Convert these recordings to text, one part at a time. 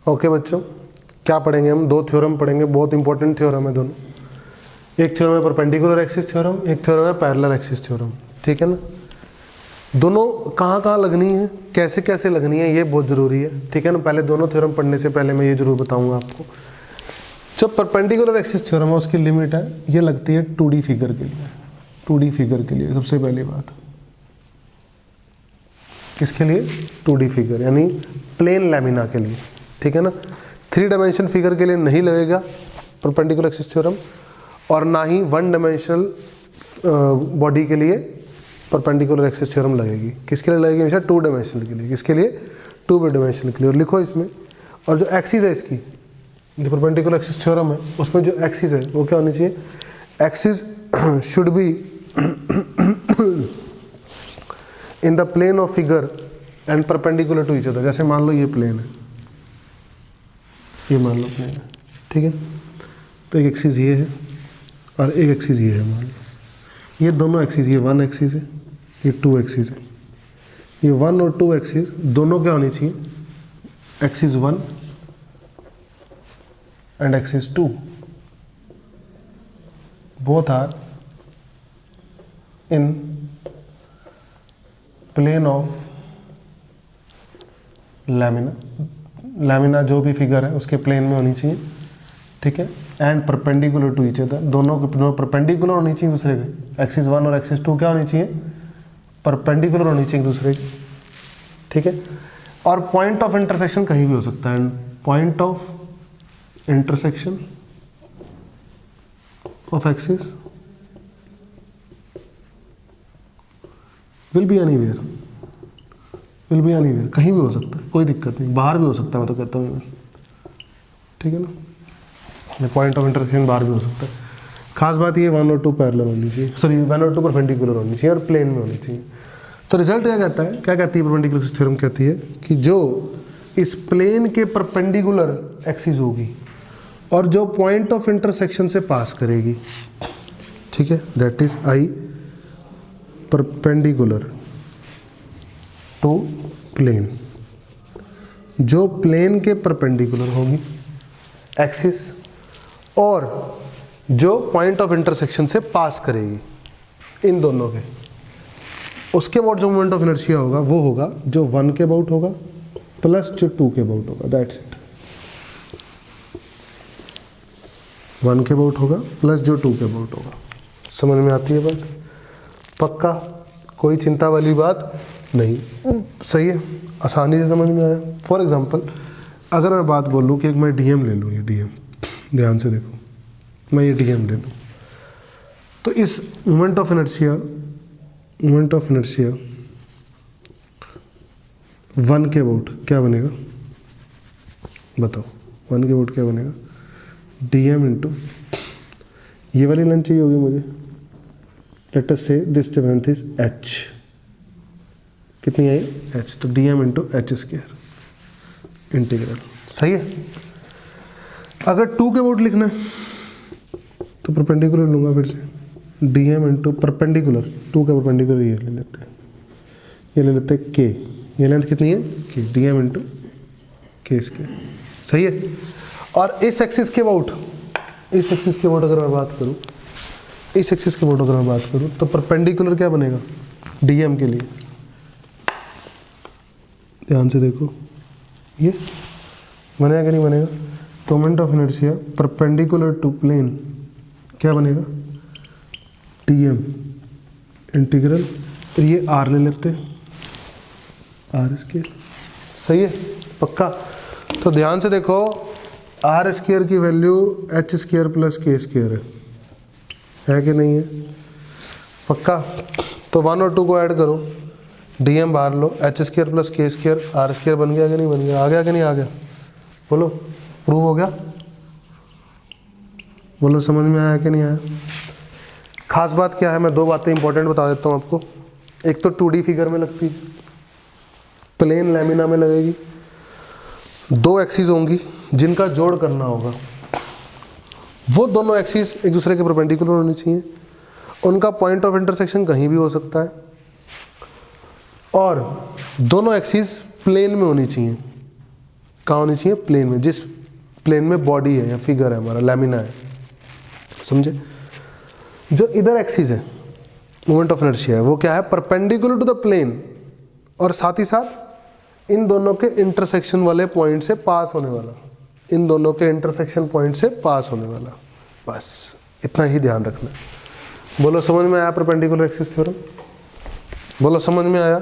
Okay बच्चों, क्या पढ़ेंगे हम? दो थ्योरम पढ़ेंगे, बहुत इंपॉर्टेंट थ्योरम है दोनों। एक थ्योरम है परपेंडिकुलर एक्सिस थ्योरम, एक थ्योरम है पैरेलल एक्सिस थ्योरम, ठीक है ना। दोनों कहाँ कहाँ लगनी है, कैसे कैसे लगनी है, ये बहुत ज़रूरी है, ठीक है ना। पहले दोनों थ्योरम पढ़ने से पहले मैं ये जरूर बताऊंगा आपको, जो परपेंडिकुलर एक्सिस थ्योरम है उसकी लिमिट है, ये लगती है 2D फिगर के लिए। 2D फिगर के लिए सबसे पहली बात, किसके लिए? 2D फिगर यानी प्लेन लैमिना के लिए, ठीक है ना। 3 डायमेंशन फिगर के लिए नहीं लगेगा परपेंडिकुलर एक्सिस थ्योरम, और ना ही 1 डायमेंशनल बॉडी के लिए परपेंडिकुलर एक्सिस थ्योरम लगेगी। किसके लिए लगेगी? हमेशा 2 डायमेंशनल के लिए। किसके लिए? 2 डायमेंशनल के लिए। और लिखो इसमें, और जो एक्सिस है इसकी, जो परपेंडिकुलर एक्सिस थ्योरम है उसमें जो एक्सिस है वो क्या होनी चाहिए? Axis should be in the plane of figure and perpendicular to each other. जैसे मान लो ये प्लेन है, ये मान लो प्लेन है, ठीक है। तो एक एक्सिस ये है और एक एक्सिस ये है, मान लो ये दोनों एक्सिस, ये 1 एक्सिस है, ये 2 एक्सिस है। ये 1 और 2 एक्सिस दोनों क्या होनी चाहिए? Axis 1 and axis 2 both are in plane of lamina. Lamina जो भी फिगर है उसके प्लेन में होनी चाहिए, ठीक है। And perpendicular to each other, दोनों परपेंडिकुलर होनी चाहिए दूसरे के। एक्सिस 1 और एक्सिस 2 क्या होनी चाहिए? परपेंडिकुलर होनी चाहिए दूसरे के, ठीक है। और पॉइंट ऑफ इंटरसेक्शन कहीं भी हो सकता है। Point of intersection of axis will be anywhere, will be anywhere, कहीं भी हो सकता है, कोई दिक्कत नहीं। बाहर भी हो सकता है, मैं तो कहता हूँ, ठीक है ना। पॉइंट ऑफ इंटरसेक्शन बाहर भी हो सकता है। खास बात ये 1 और 2 पैरेलल होनी चाहिए, सॉरी 1 और 2 परपेंडिकुलर होनी चाहिए और प्लेन में होनी चाहिए। तो रिजल्ट क्या कहता है, क्या कहती है परपेंडिकुलर एक्सिस थ्योरम? कहती है कि जो इस प्लेन के परपेंडिकुलर एक्सिस होगी और जो पॉइंट ऑफ इंटरसेक्शन से पास करेगी, ठीक है, that is I perpendicular to plane. जो प्लेन के परपेंडिकुलर होगी एक्सिस और जो पॉइंट ऑफ इंटरसेक्शन से पास करेगी, इन दोनों के, उसके अबाउट जो मोमेंट ऑफ इनर्शिया होगा वो होगा जो 1 के अबाउट होगा प्लस जो 2 के अबाउट होगा, दैट्स इट। 1 के अबाउट होगा प्लस जो 2 के अबाउट होगा। समझ में आती है बात? पक्का, कोई चिंता वाली बात नहीं, सही है, आसानी से समझ में आया। फॉर एग्जांपल अगर मैं बात बोलूँ कि एक मैं डीएम ले लूँ, ये डीएम, ध्यान से देखो, मैं ये डीएम ले लूँ, तो इस मोमेंट ऑफ इनर्शिया 1 के अबाउट क्या बनेगा? बताओ, 1 के अबाउट क्या बनेगा? डीएम इंटू, ये वाली लेंथ चाहिए होगी मुझे, लेट अस से दिस लेंथ इज एच, कितनी आई? एच, तो DM into H square integral, सही है। अगर 2 के अबाउट लिखना है तो परपेंडिकुलर लूंगा फिर से, डीएम इंटू परपेंडिकुलर, 2 के परपेंडिकुलर ये ले लेते हैं, ये ले लेते हैं के, ये लेंथ कितनी है? के, डीएम इंटू के स्क्वायर, सही है। और इस एक्सिस के अबाउट, इस एक्सिस के अबाउट अगर मैं बात करूं, इस एक्सिस के अबाउट अगर मैं बात करूं तो परपेंडिकुलर क्या बनेगा डीएम के लिए? ध्यान से देखो, ये बनेगा कि नहीं बनेगा? तो moment of inertia perpendicular to plane क्या बनेगा? डीएम इंटीग्रल, तो ये आर ले लेते हैं, आर स्क्वायर, सही है, पक्का। तो ध्यान से देखो, आर स्क्वायर की वैल्यू एच स्क्वायर प्लस के स्क्वायर है कि नहीं है? पक्का। तो 1 और 2 को ऐड करो, डीएम बाहर लो, एच स्क्वायर प्लस के स्क्वायर, आर स्क्वायर बन गया कि नहीं बन गया? आ गया कि नहीं आ गया? बोलो, प्रूव हो गया? बोलो, समझ में आया कि नहीं आया? खास बात क्या है, मैं 2 बातें इंपॉर्टेंट बता देता हूँ आपको। एक तो 2D फिगर में लगती है, प्लेन लैमिना में लगेगी, 2 एक्सिस होंगी जिनका जोड़ करना होगा, वो दोनों एक्सिस एक दूसरे के परपेंडिकुलर होनी चाहिए, उनका पॉइंट ऑफ इंटरसेक्शन कहीं भी हो सकता है, और दोनों एक्सिस प्लेन में होनी चाहिए, कहाँ होनी चाहिए? प्लेन में, जिस प्लेन में बॉडी है या फिगर है हमारा, लैमिना है, समझे? जो इधर एक्सिस है मोमेंट ऑफ इनर्शिया है वो क्या है? परपेंडिकुलर टू द प्लेन, और साथ ही साथ इन दोनों के इंटरसेक्शन वाले पॉइंट से पास होने वाला, इन दोनों के इंटरसेक्शन पॉइंट से पास होने वाला, बस इतना ही ध्यान रखना। बोलो समझ में आया परपेंडिकुलर एक्सिस थ्योरम? बोलो समझ में आया?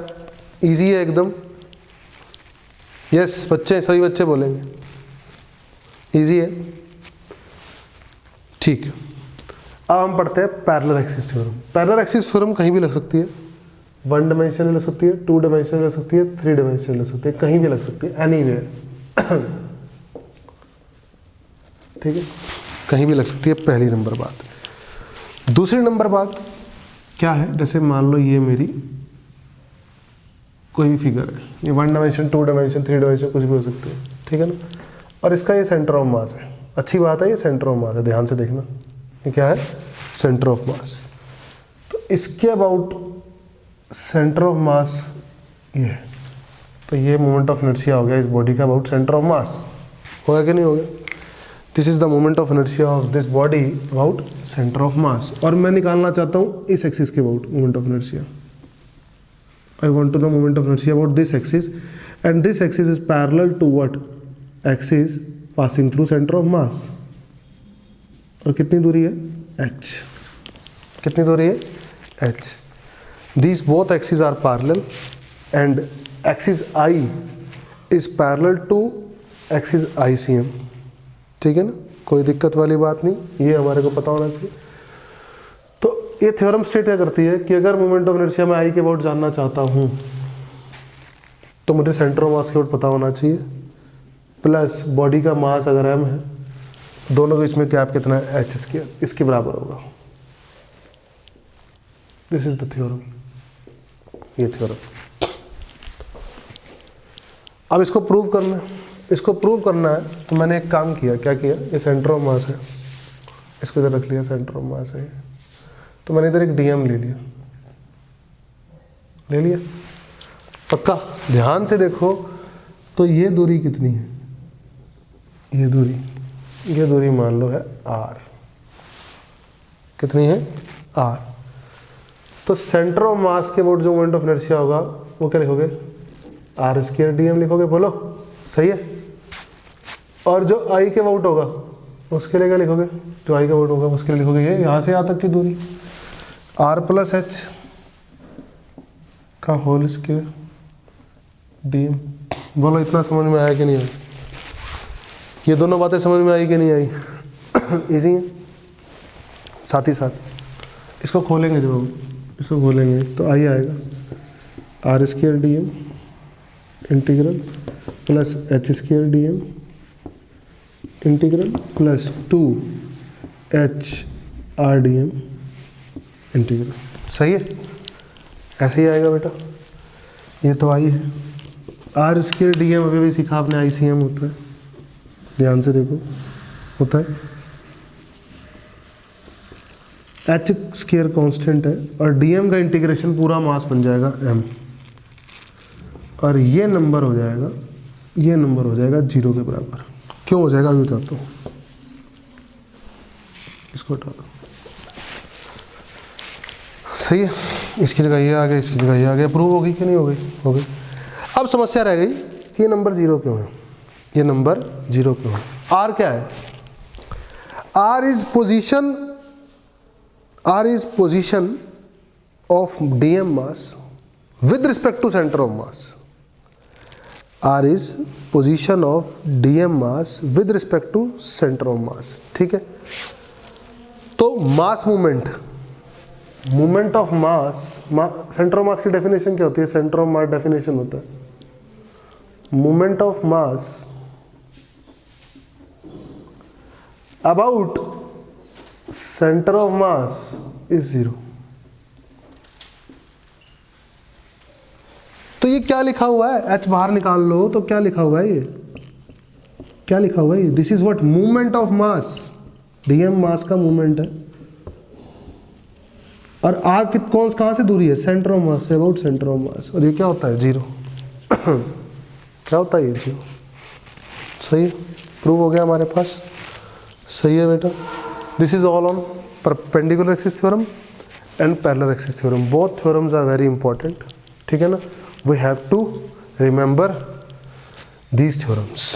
इजी है एकदम? यस बच्चे, सभी बच्चे बोलेंगे इजी है। ठीक, अब हम पढ़ते हैं parallel axis theorem. Parallel axis theorem कहीं भी लग सकती है, 1 डायमेंशन लग सकती है, 2 डायमेंशन लग सकती है, 3 डायमेंशन लग सकती है, कहीं भी लग सकती है, एनीवेयर। ठीक है, कहीं भी लग सकती है, पहली नंबर बात। दूसरी नंबर बात क्या है? जैसे मान लो ये मेरी कोई भी फिगर है, ये 1 डायमेंशन, 2 डायमेंशन, 3 डायमेंशन कुछ भी हो सकती है, ठीक है ना? और इसका ये सेंटर ऑफ मास है। अच्छी बात है, ये सेंटर ऑफ मास है, ध्यान से देखना, ये क्या है? सेंटर ऑफ मास। तो इसके अबाउट सेंटर ऑफ मास ये है, तो ये मोमेंट ऑफ इनर्शिया हो गया इस बॉडी का अबाउट सेंटर ऑफ मास। होगा कि नहीं हो गया? This is the moment of inertia of this body about centre of मास। और मैं निकालना चाहता हूँ इस एक्सिस के about moment of inertia. I want to know moment of inertia about this axis, and this axis is parallel to what? Axis passing through center of mass. और कितनी दूरी है? h। कितनी दूरी है? h। These both axes are parallel and axis I is parallel to axis ICM। ठीक है ना, कोई दिक्कत वाली बात नहीं, ये हमारे को पता होना चाहिए। तो ये थ्योरम स्टेट क्या करती है कि अगर मोमेंट ऑफ इनर्शिया में आई के अबाउट जानना चाहता हूं तो मुझे सेंटर ऑफ मास के अबाउट पता होना चाहिए, प्लस बॉडी का मास अगर m है, दोनों के बीच में गैप कितना है? h स्क्वायर, इसके बराबर होगा। दिस इज द थ्योरम, ये थ्योरम। अब इसको प्रूव करना है, इसको प्रूव करना है तो मैंने एक काम किया। क्या किया? ये सेंटर ऑफ मास है, इसको इधर रख लिया, सेंटर ऑफ मास है, तो मैंने इधर एक डीएम ले लिया, ले लिया पक्का? ध्यान से देखो तो ये दूरी कितनी है? ये दूरी मान लो है r। कितनी है? r। तो सेंटर ऑफ मास के अबाउट जो मोमेंट ऑफ इनर्शिया होगा वो क्या लिखोगे? r स्क्वायर dm लिखोगे। बोलो सही है? और जो i के अबाउट होगा उसके लिए क्या लिखोगे? जो i के अबाउट होगा उसके लिए लिखोगे ये यहाँ से यहाँ तक की दूरी r प्लस h का होल स्क्वायर dm। बोलो इतना समझ में आया कि नहीं आया? ये दोनों बातें समझ में आई कि नहीं आई? इजी है। साथ ही साथ इसको खोलेंगे, जब हम इसको खोलेंगे तो आई आएगा r square dm integral plus h square dm integral plus 2h r dm integral. सही है? ऐसे ही आएगा बेटा, ये तो आई है। r स्क्वायर dm अभी भी सीखा आपने, ICM होता है, ध्यान से देखो, होता है। h स्क्वायर कांस्टेंट है और dm का इंटीग्रेशन पूरा मास बन जाएगा m, और ये नंबर हो जाएगा, ये नंबर हो जाएगा 0 के बराबर। क्यों हो जाएगा अभी बताता हूँ, इसको हटा दो। सही है? इसकी जगह ये आ गया, इसकी जगह ये आ गया। प्रूव हो गई कि नहीं हो गई? हो गई। अब समस्या रह गई कि ये नंबर 0 क्यों है? ये नंबर 0 क्यों है? r क्या है? r is position of dm mass with respect to centre of mass. r is position of dm mass with respect to centre of mass. ठीक है? तो mass movement of mass, centre of mass की definition क्या होती है? Centre of mass definition होता है movement of mass about centre of mass is 0। तो ये क्या लिखा हुआ है? h बाहर निकाल लो तो क्या लिखा हुआ है? ये क्या लिखा हुआ है? ये this is what? Movement of mass. dm मास का मूवमेंट है, और r कहाँ से दूरी है? सेंटर ऑफ मास से, अबाउट सेंटर ऑफ मास। और ये क्या होता है? 0। क्या होता है ये? 0। सही, प्रूव हो गया हमारे पास, सही है बेटा। This is all on perpendicular axis theorem and parallel axis theorem, both theorems are very important, ठीक है ना। We have to remember these theorems.